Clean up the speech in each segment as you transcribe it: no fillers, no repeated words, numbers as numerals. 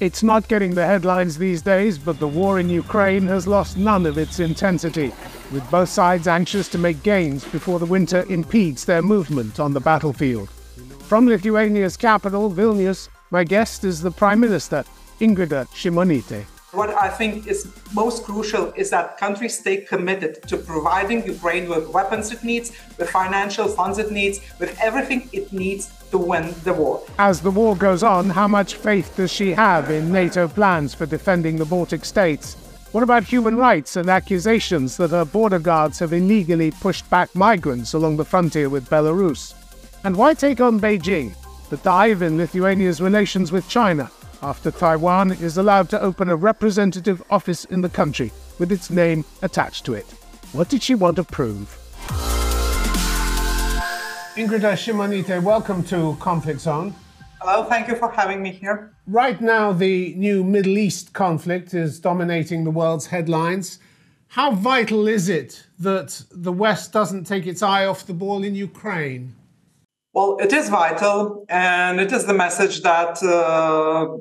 It's not getting the headlines these days, but the war in Ukraine has lost none of its intensity, with both sides anxious to make gains before the winter impedes their movement on the battlefield. From Lithuania's capital, Vilnius, my guest is the Prime Minister, Ingrida Simonyte. What I think is most crucial is that countries stay committed to providing Ukraine with weapons it needs, with financial funds it needs, with everything it needs to win the war. As the war goes on, how much faith does she have in NATO plans for defending the Baltic states? What about human rights and accusations that her border guards have illegally pushed back migrants along the frontier with Belarus? And why take on Beijing? The dive in Lithuania's relations with China, after Taiwan is allowed to open a representative office in the country with its name attached to it. What did she want to prove? Ingrida Simonyte, welcome to Conflict Zone. Hello, thank you for having me here. Right now, the new Middle East conflict is dominating the world's headlines. How vital is it that the West doesn't take its eye off the ball in Ukraine? Well, it is vital, and it is the message that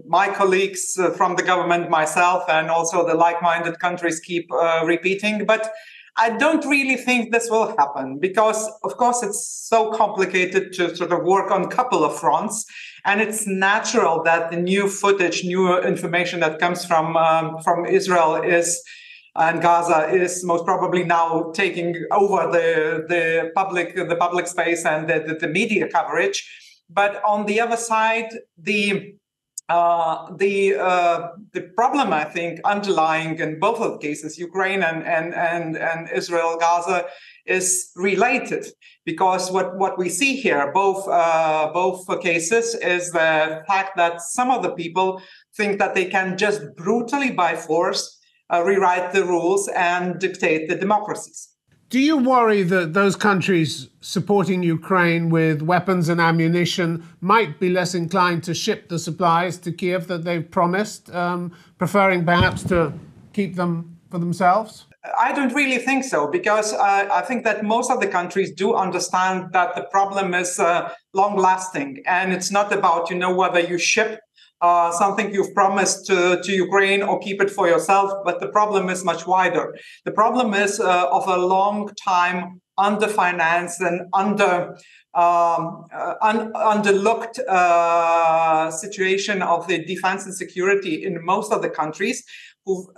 my colleagues from the government, myself, and also the like-minded countries keep repeating. But I don't really think this will happen because, of course, it's so complicated to sort of work on a couple of fronts. And it's natural that the new footage, new information that comes from Israel and Gaza is most probably now taking over the public space and the media coverage. But on the other side, the problem, I think, underlying in both of the cases, Ukraine and Israel, Gaza, is related, because what we see here, both cases, is the fact that some of the people think that they can just brutally, by force, rewrite the rules and dictate the democracies. Do you worry that those countries supporting Ukraine with weapons and ammunition might be less inclined to ship the supplies to Kyiv that they've promised, preferring perhaps to keep them for themselves? I don't really think so, because I think that most of the countries do understand that the problem is long-lasting, and it's not about, whether you ship something you've promised to Ukraine or keep it for yourself, but the problem is much wider. The problem is of a long time underfinanced and underlooked situation of the defense and security in most of the countries who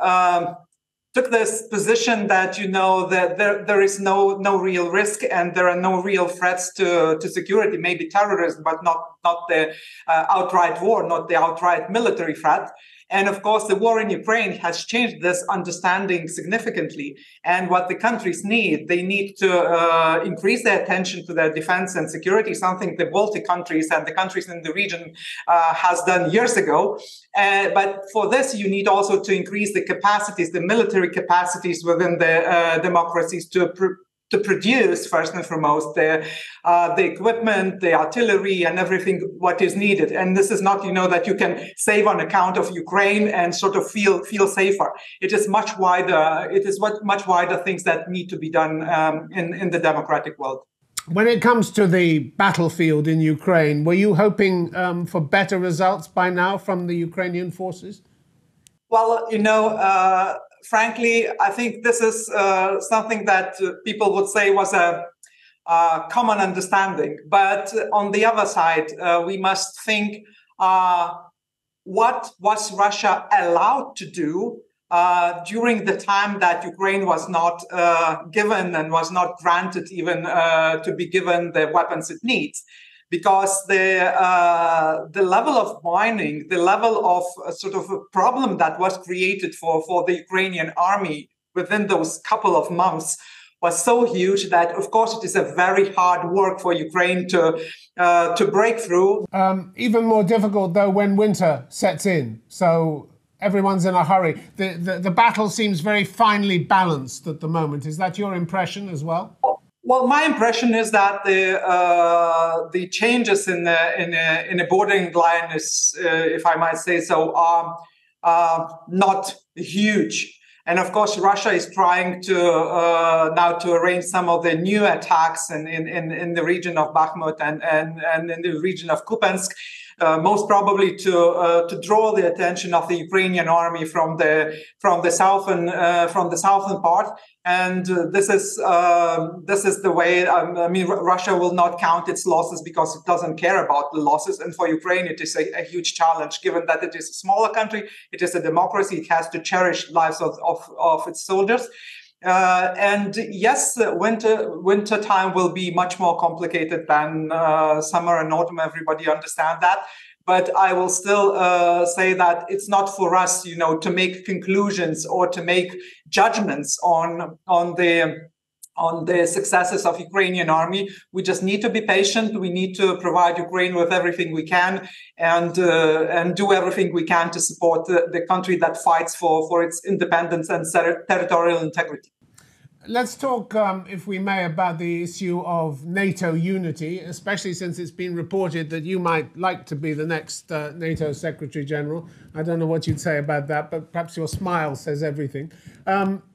took this position that, that there is no real risk and there are no real threats to security, maybe terrorism, but not the outright war, not the outright military threat. And of course, the war in Ukraine has changed this understanding significantly. And what the countries need, they need to increase their attention to their defense and security, something the Baltic countries and the countries in the region has done years ago. But for this, you need also to increase the capacities, the military capacities within the democracies to produce, first and foremost, the equipment, the artillery, and everything what is needed. And this is not, that you can save on account of Ukraine and sort of feel safer. It is much wider. It is much wider things that need to be done in the democratic world. When it comes to the battlefield in Ukraine, were you hoping for better results by now from the Ukrainian forces? Well, frankly, I think this is something that people would say was a common understanding. But on the other side, we must think what was Russia allowed to do during the time that Ukraine was not given and was not granted even to be given the weapons it needs. Because the level of mining, the level of sort of a problem that was created for the Ukrainian army within those couple of months was so huge that, of course, it is a very hard work for Ukraine to break through. Even more difficult, though, when winter sets in. So everyone's in a hurry. The battle seems very finely balanced at the moment. Is that your impression as well? Well, my impression is that the changes in a bordering line is, if I might say so, are not huge. And of course, Russia is trying to now to arrange some of the new attacks in the region of Bakhmut and in the region of Kupiansk. most probably to draw the attention of the Ukrainian army from the southern part. And this is the way. I mean, Russia will not count its losses because it doesn't care about the losses. And for Ukraine, it is a huge challenge, given that it is a smaller country, it is a democracy, it has to cherish lives of its soldiers. And yes, winter time will be much more complicated than summer and autumn. Everybody understands that. But I will still say that it's not for us, to make conclusions or to make judgments on the successes of Ukrainian army. We just need to be patient. We need to provide Ukraine with everything we can, and do everything we can to support the country that fights for its independence and territorial integrity. Let's talk, if we may, about the issue of NATO unity, especially since it's been reported that you might like to be the next NATO Secretary General. I don't know what you'd say about that, but perhaps your smile says everything.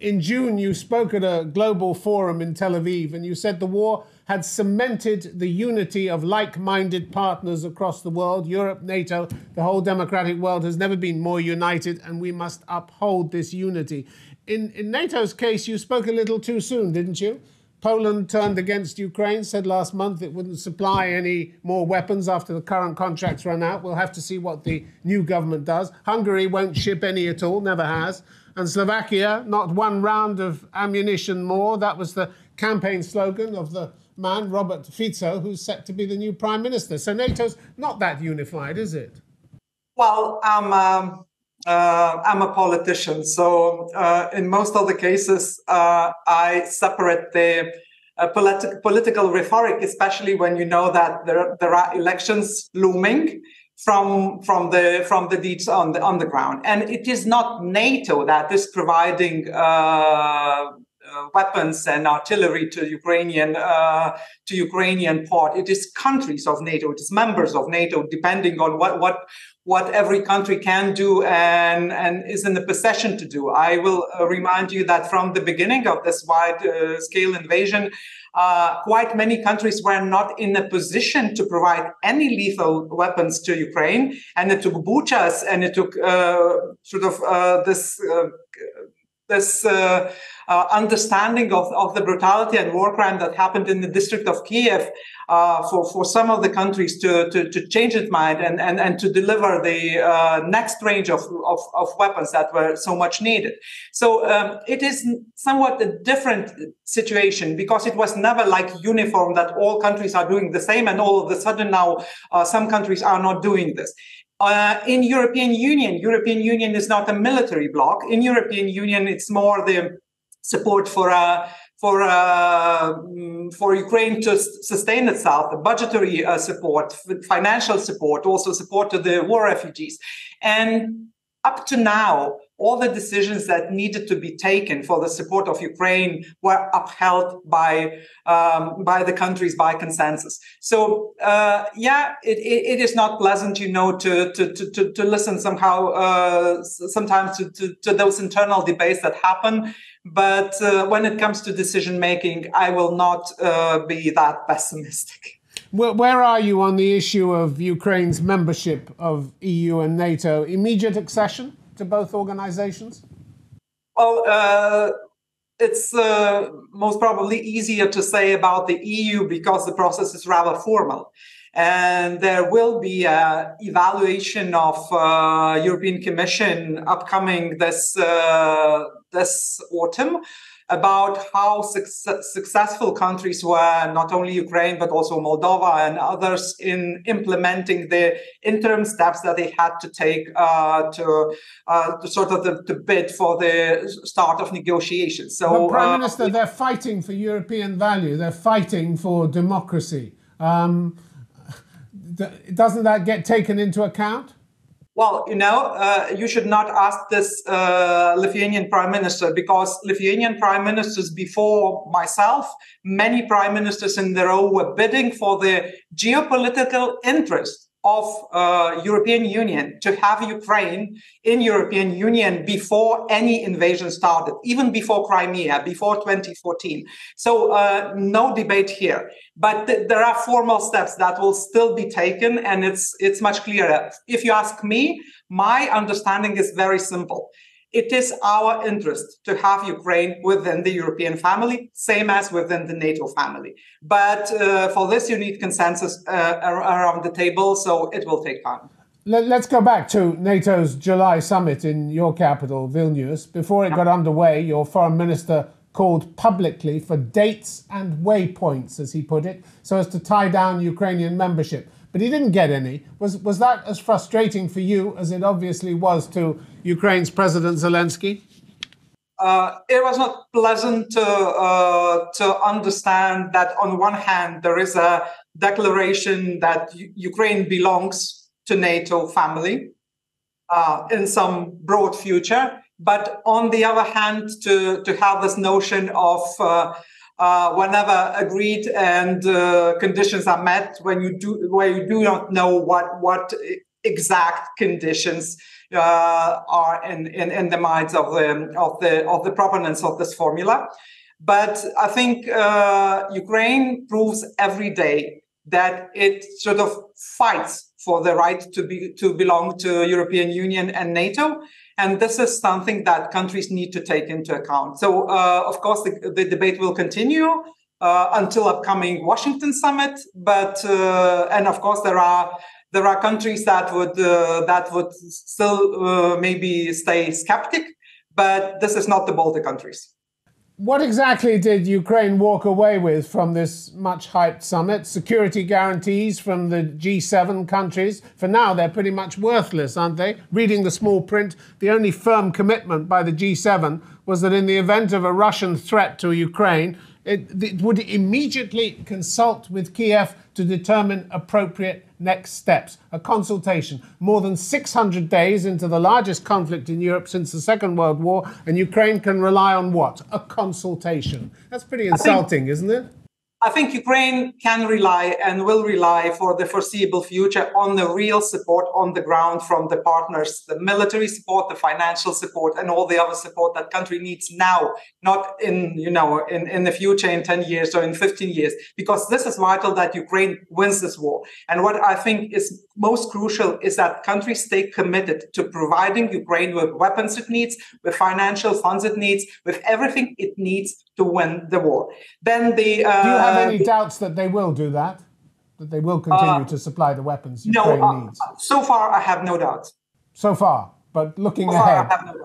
In June, you spoke at a global forum in Tel Aviv, and you said the war had cemented the unity of like-minded partners across the world. Europe, NATO, the whole democratic world has never been more united, and we must uphold this unity. In NATO's case, you spoke a little too soon, didn't you? Poland turned against Ukraine, said last month it wouldn't supply any more weapons after the current contracts run out. We'll have to see what the new government does. Hungary won't ship any at all, never has. And Slovakia, not one round of ammunition more. That was the campaign slogan of the man, Robert Fico, who's set to be the new prime minister. So NATO's not that unified, is it? Well, I'm a politician, so in most of the cases, I separate the political rhetoric, especially when you know that there are elections looming, from the deeds on the ground. And it is not NATO that is providing weapons and artillery to Ukrainian part. It is countries of NATO, it is members of NATO, depending on what every country can do and is in the possession to do. I will remind you that from the beginning of this wide-scale invasion, quite many countries were not in a position to provide any lethal weapons to Ukraine, and it took Buchas, and it took this understanding of the brutality and war crime that happened in the district of Kyiv for some of the countries to change its mind and to deliver the next range of weapons that were so much needed. So it is somewhat a different situation, because it was never like uniform that all countries are doing the same and all of a sudden now some countries are not doing this. In European Union is not a military bloc. In European Union, it's more the support for Ukraine to sustain itself, budgetary support, financial support, also support to the war refugees. And up to now, all the decisions that needed to be taken for the support of Ukraine were upheld by the countries by consensus. So it is not pleasant, to listen somehow sometimes to those internal debates that happen. But when it comes to decision making, I will not be that pessimistic. Where are you on the issue of Ukraine's membership of EU and NATO? Immediate accession to both organizations? Well, it's most probably easier to say about the EU because the process is rather formal. And there will be an evaluation of European Commission upcoming this autumn about how successful countries were, not only Ukraine, but also Moldova and others, in implementing the interim steps that they had to take to bid for the start of negotiations. So, but Prime Minister, they're fighting for European value. They're fighting for democracy. Doesn't that get taken into account? Well, you should not ask this Lithuanian prime minister, because Lithuanian prime ministers before myself, many prime ministers in the row were bidding for the geopolitical interest of European Union to have Ukraine in European Union before any invasion started, even before Crimea, before 2014. So no debate here. But there are formal steps that will still be taken, and it's much clearer. If you ask me, my understanding is very simple. It is our interest to have Ukraine within the European family, same as within the NATO family. But for this, you need consensus around the table, so it will take time. Let's go back to NATO's July summit in your capital, Vilnius. Before it got underway, your foreign minister called publicly for dates and waypoints, as he put it, so as to tie down Ukrainian membership. But he didn't get any. Was that as frustrating for you as it obviously was to Ukraine's President Zelenskyy? It was not pleasant to understand that on one hand, there is a declaration that Ukraine belongs to NATO family in some broad future. But on the other hand, to have this notion of whenever agreed and conditions are met, where you do not know what exact conditions are in the minds of the proponents of this formula. But I think Ukraine proves every day that it sort of fights for the right to belong to European Union and NATO. And this is something that countries need to take into account. So, of course, the debate will continue until upcoming Washington summit. But and of course, there are countries that would still maybe stay skeptic. But this is not the Baltic countries. What exactly did Ukraine walk away with from this much-hyped summit? Security guarantees from the G7 countries? For now, they're pretty much worthless, aren't they? Reading the small print, the only firm commitment by the G7 was that in the event of a Russian threat to Ukraine, it would immediately consult with Kyiv to determine appropriate next steps. A consultation. More than 600 days into the largest conflict in Europe since the Second World War, and Ukraine can rely on what? A consultation. That's pretty insulting, isn't it? I think Ukraine can rely and will rely for the foreseeable future on the real support on the ground from the partners, the military support, the financial support, and all the other support that country needs now, not in the future in 10 years or in 15 years, because this is vital that Ukraine wins this war. And what I think is most crucial is that countries stay committed to providing Ukraine with weapons it needs, with financial funds it needs, with everything it needs to win the war. Then do you have any doubts that they will do that? That they will continue to supply the weapons Ukraine needs? So far, I have no doubts. So far, but looking ahead. I have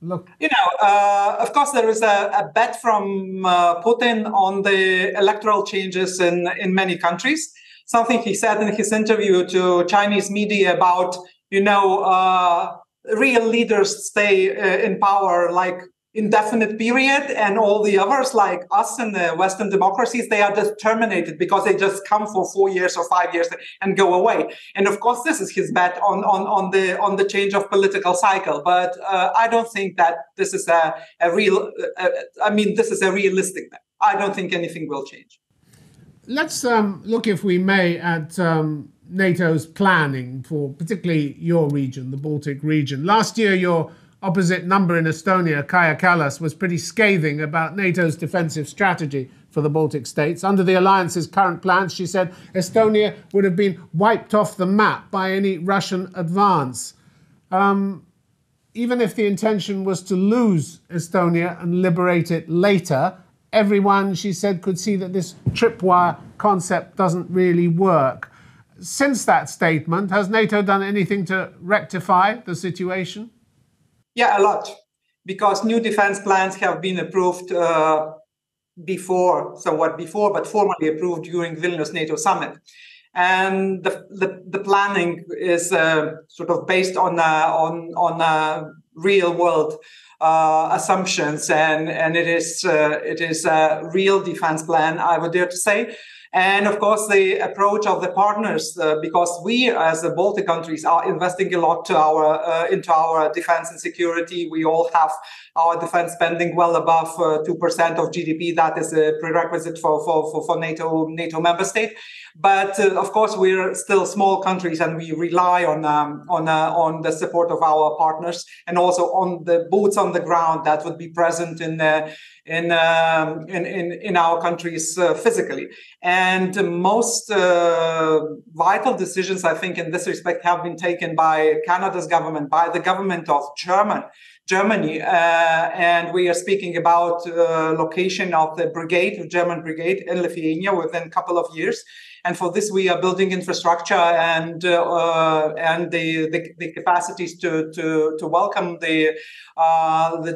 no doubts. Of course, there is a bet from Putin on the electoral changes in many countries. Something he said in his interview to Chinese media about, real leaders stay in power like indefinite period, and all the others like us in the Western democracies, they are just terminated because they just come for 4 years or 5 years and go away. And of course, this is his bet on the change of political cycle. But I don't think that this is this is a realistic bet. I don't think anything will change. Let's look, if we may, at NATO's planning for particularly your region, the Baltic region. Last year, your opposite number in Estonia, Kaja Kallas, was pretty scathing about NATO's defensive strategy for the Baltic states. Under the alliance's current plans, she said Estonia would have been wiped off the map by any Russian advance. Even if the intention was to lose Estonia and liberate it later, everyone, she said, could see that this tripwire concept doesn't really work. Since that statement, has NATO done anything to rectify the situation? Yeah, a lot, because new defense plans have been approved but formally approved during Vilnius NATO summit. And the planning is sort of based on real world assumptions, and it is a real defense plan, I would dare to say. And of course, the approach of the partners, because we as the Baltic countries are investing a lot into our defense and security. We all have our defense spending well above 2% of GDP. That is a prerequisite for NATO member state. But of course, we're still small countries, and we rely on the support of our partners, and also on the boots on the ground that would be present in our countries physically. And most vital decisions, I think, in this respect, have been taken by Canada's government, by the government of Germany, and we are speaking about location of the German brigade in Lithuania within a couple of years. And for this, we are building infrastructure and the capacities to welcome the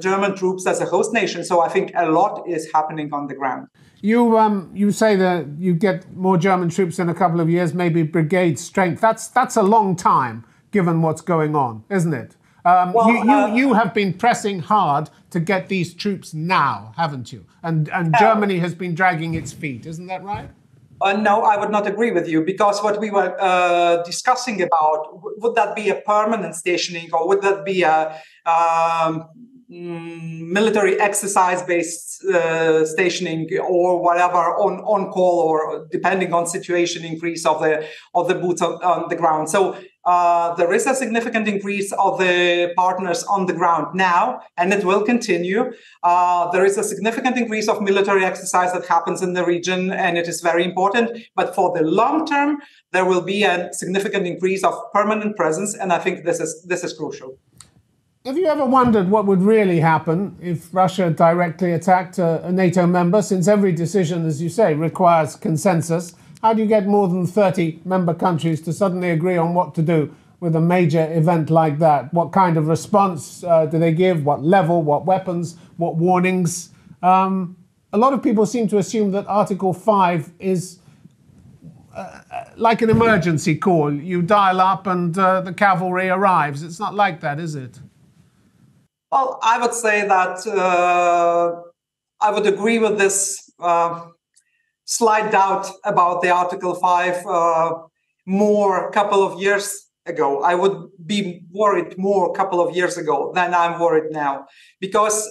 German troops as a host nation. So I think a lot is happening on the ground. You say that you get more German troops in a couple of years, maybe brigade strength. That's a long time, given what's going on, isn't it? You have been pressing hard to get these troops now, haven't you? And Germany has been dragging its feet, isn't that right? No, I would not agree with you, because what we were discussing about, would that be a permanent stationing, or would that be a military exercise-based stationing, or whatever, on call, or depending on situation, increase of the boots on the ground. So there is a significant increase of the partners on the ground now, and it will continue. There is a significant increase of military exercise that happens in the region, and it is very important. But for the long term, there will be a significant increase of permanent presence, and I think this is crucial. Have you ever wondered what would really happen if Russia directly attacked a NATO member, since every decision, as you say, requires consensus? How do you get more than 30 member countries to suddenly agree on what to do with a major event like that? What kind of response do they give? What level? What weapons? What warnings? A lot of people seem to assume that Article 5 is like an emergency call. You dial up and the cavalry arrives. It's not like that, is it? Well, I would say that I would agree with this slight doubt about the Article 5 more a couple of years ago. I would be worried more a couple of years ago than I'm worried now, because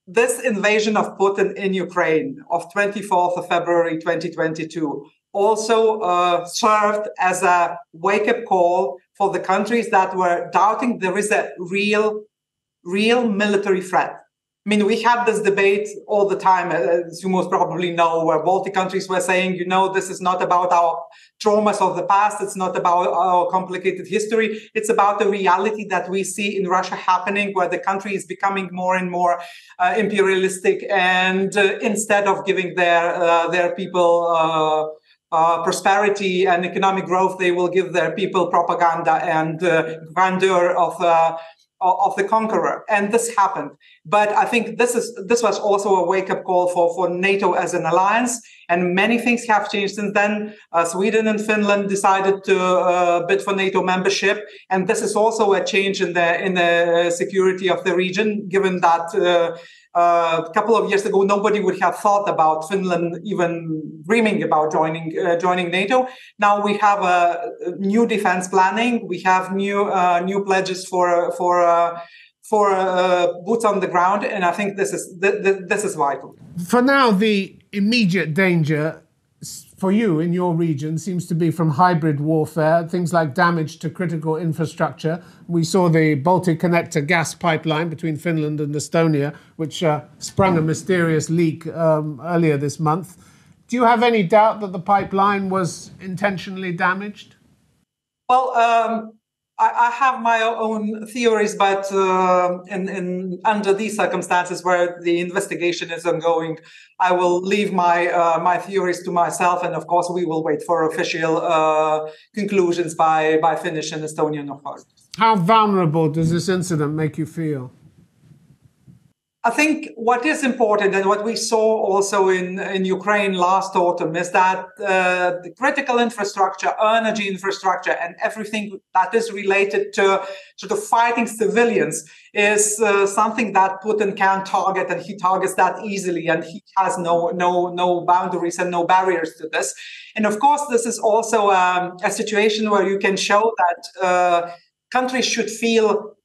this invasion of Putin in Ukraine of 24th of February 2022 also served as a wake-up call for the countries that were doubting there is a real military threat. I mean, we had this debate all the time, as you most probably know, where Baltic countries were saying, this is not about our traumas of the past. It's not about our complicated history. It's about the reality that we see in Russia happening, where the country is becoming more and more imperialistic. And instead of giving their people prosperity and economic growth, they will give their people propaganda and grandeur of the conqueror. And this happened. But I think this was also a wake-up call for NATO as an alliance. And many things have changed since then. Sweden and Finland decided to bid for NATO membership. And this is also a change in the security of the region, given that a couple of years ago, nobody would have thought about Finland even dreaming about joining NATO. Now we have a new defense planning. We have new pledges for boots on the ground, and I think this is vital. For now, the immediate danger for you in your region seems to be from hybrid warfare, things like damage to critical infrastructure. We saw the Baltic Connector gas pipeline between Finland and Estonia, which sprung a mysterious leak earlier this month. Do you have any doubt that the pipeline was intentionally damaged? Well, I have my own theories, but under these circumstances where the investigation is ongoing, I will leave my theories to myself, and of course we will wait for official conclusions by Finnish and Estonian authorities. How vulnerable does this incident make you feel? I think what is important, and what we saw also in Ukraine last autumn, is that the critical infrastructure, energy infrastructure, and everything that is related to sort of fighting civilians is something that Putin can target, and he targets that easily, and he has no boundaries and no barriers to this. And of course, this is also a situation where you can show that countries should feel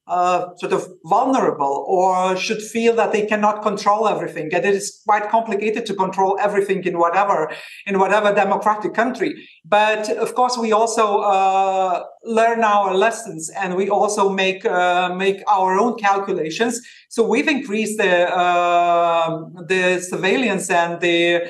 sort of vulnerable or should feel that they cannot control everything. And it is quite complicated to control everything in whatever democratic country. But of course, we also learn our lessons, and we also make our own calculations. So we've increased the surveillance and the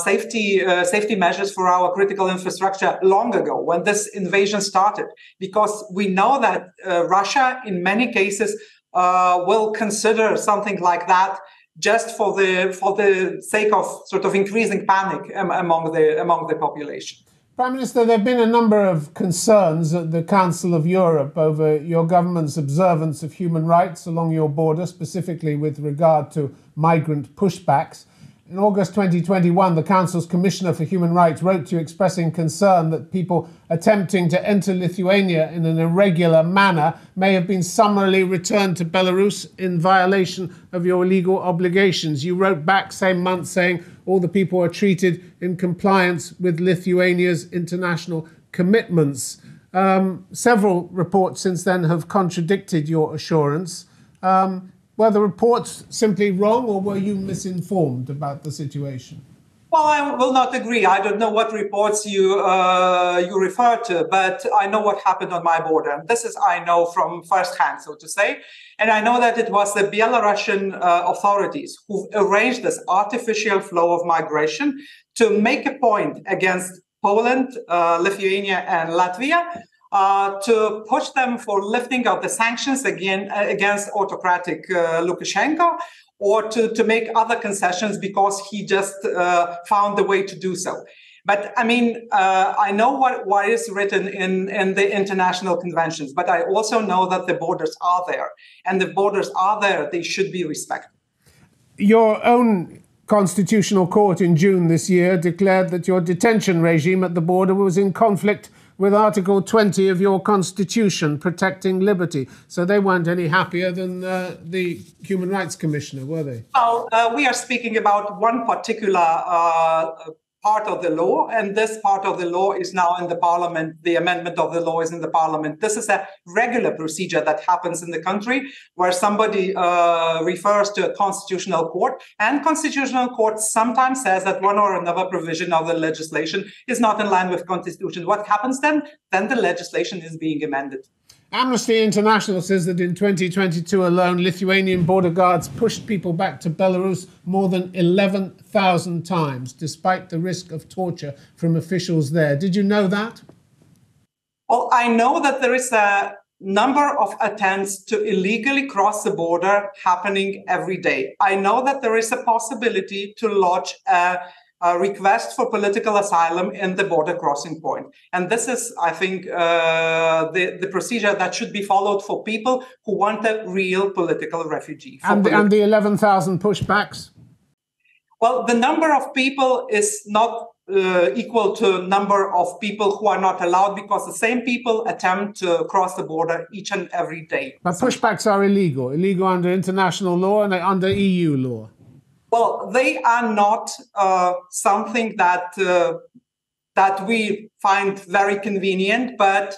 safety measures for our critical infrastructure long ago, when this invasion started, because we know that Russia, in many cases, will consider something like that just for the sake of sort of increasing panic among the population. Prime Minister, there have been a number of concerns at the Council of Europe over your government's observance of human rights along your border, specifically with regard to migrant pushbacks. In August 2021, the Council's Commissioner for Human Rights wrote to you expressing concern that people attempting to enter Lithuania in an irregular manner may have been summarily returned to Belarus in violation of your legal obligations. You wrote back same month saying all the people are treated in compliance with Lithuania's international commitments. Several reports since then have contradicted your assurance. Were the reports simply wrong, or were you misinformed about the situation? Well, I will not agree. I don't know what reports you refer to, but I know what happened on my border. And this is, I know from firsthand, so to say. And I know that it was the Belarusian authorities who arranged this artificial flow of migration to make a point against Poland, Lithuania, and Latvia, to push them for lifting of the sanctions against autocratic Lukashenko, or to make other concessions because he just found the way to do so. But I mean, I know what is written in the international conventions, but I also know that the borders are there, and the borders are there. They should be respected. Your own Constitutional Court in June this year declared that your detention regime at the border was in conflict with Article 20 of your Constitution, protecting liberty. So they weren't any happier than the Human Rights Commissioner, were they? Well, we are speaking about one particular part of the law, and this part of the law is now in the parliament. The amendment of the law is in the parliament. This is a regular procedure that happens in the country where somebody refers to a constitutional court, and constitutional court sometimes says that one or another provision of the legislation is not in line with constitution. What happens then? Then the legislation is being amended. Amnesty International says that in 2022 alone, Lithuanian border guards pushed people back to Belarus more than 11,000 times, despite the risk of torture from officials there. Did you know that? Well, I know that there is a number of attempts to illegally cross the border happening every day. I know that there is a possibility to lodge a request for political asylum in the border crossing point. And this is, I think, the procedure that should be followed for people who want a real political refugee. And the 11,000 pushbacks? Well, the number of people is not equal to number of people who are not allowed, because the same people attempt to cross the border each and every day. But pushbacks are illegal under international law and under EU law. Well, they are not something that we find very convenient, but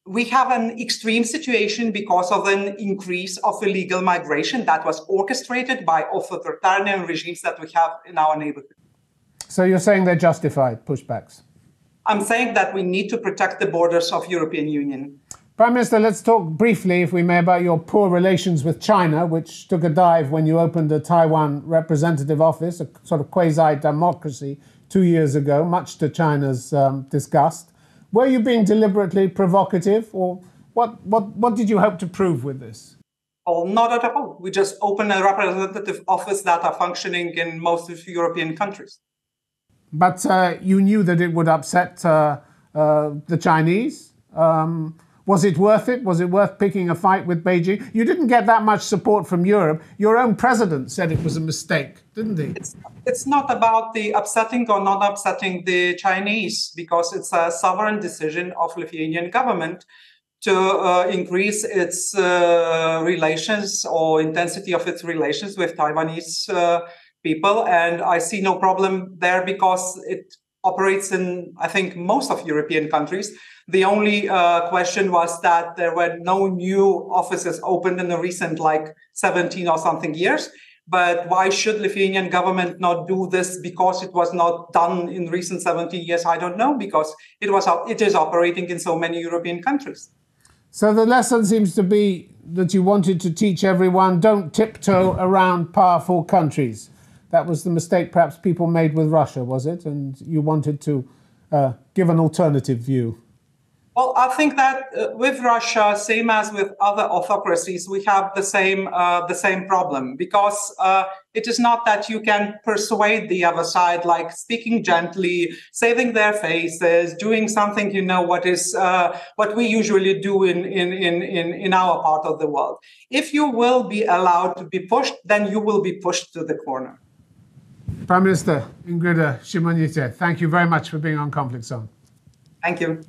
we have an extreme situation because of an increase of illegal migration that was orchestrated by authoritarian regimes that we have in our neighborhood. So you're saying they're justified, pushbacks? I'm saying that we need to protect the borders of European Union. Prime Minister, let's talk briefly, if we may, about your poor relations with China, which took a dive when you opened a Taiwan representative office, a sort of quasi-democracy 2 years ago, much to China's disgust. Were you being deliberately provocative, or what did you hope to prove with this? Oh, not at all. We just opened a representative office that are functioning in most of European countries. But you knew that it would upset the Chinese. Was it worth it? Was it worth picking a fight with Beijing? You didn't get that much support from Europe. Your own president said it was a mistake, didn't he? It's not about the upsetting or not upsetting the Chinese, because it's a sovereign decision of Lithuanian government to increase its relations or intensity of its relations with Taiwanese people. And I see no problem there, because it operates in, I think, most of European countries. The only question was that there were no new offices opened in the recent 17 or something years. But why should Lithuanian government not do this because it was not done in recent 70 years? I don't know, because it is operating in so many European countries. So the lesson seems to be that you wanted to teach everyone, don't tiptoe around powerful countries. That was the mistake perhaps people made with Russia, was it? And you wanted to give an alternative view. Well, I think that with Russia, same as with other autocracies, we have the same problem, because it is not that you can persuade the other side, like speaking gently, saving their faces, doing something, what we usually do in our part of the world. If you will be allowed to be pushed, then you will be pushed to the corner. Prime Minister Ingrida Simonyte, thank you very much for being on Conflict Zone. Thank you.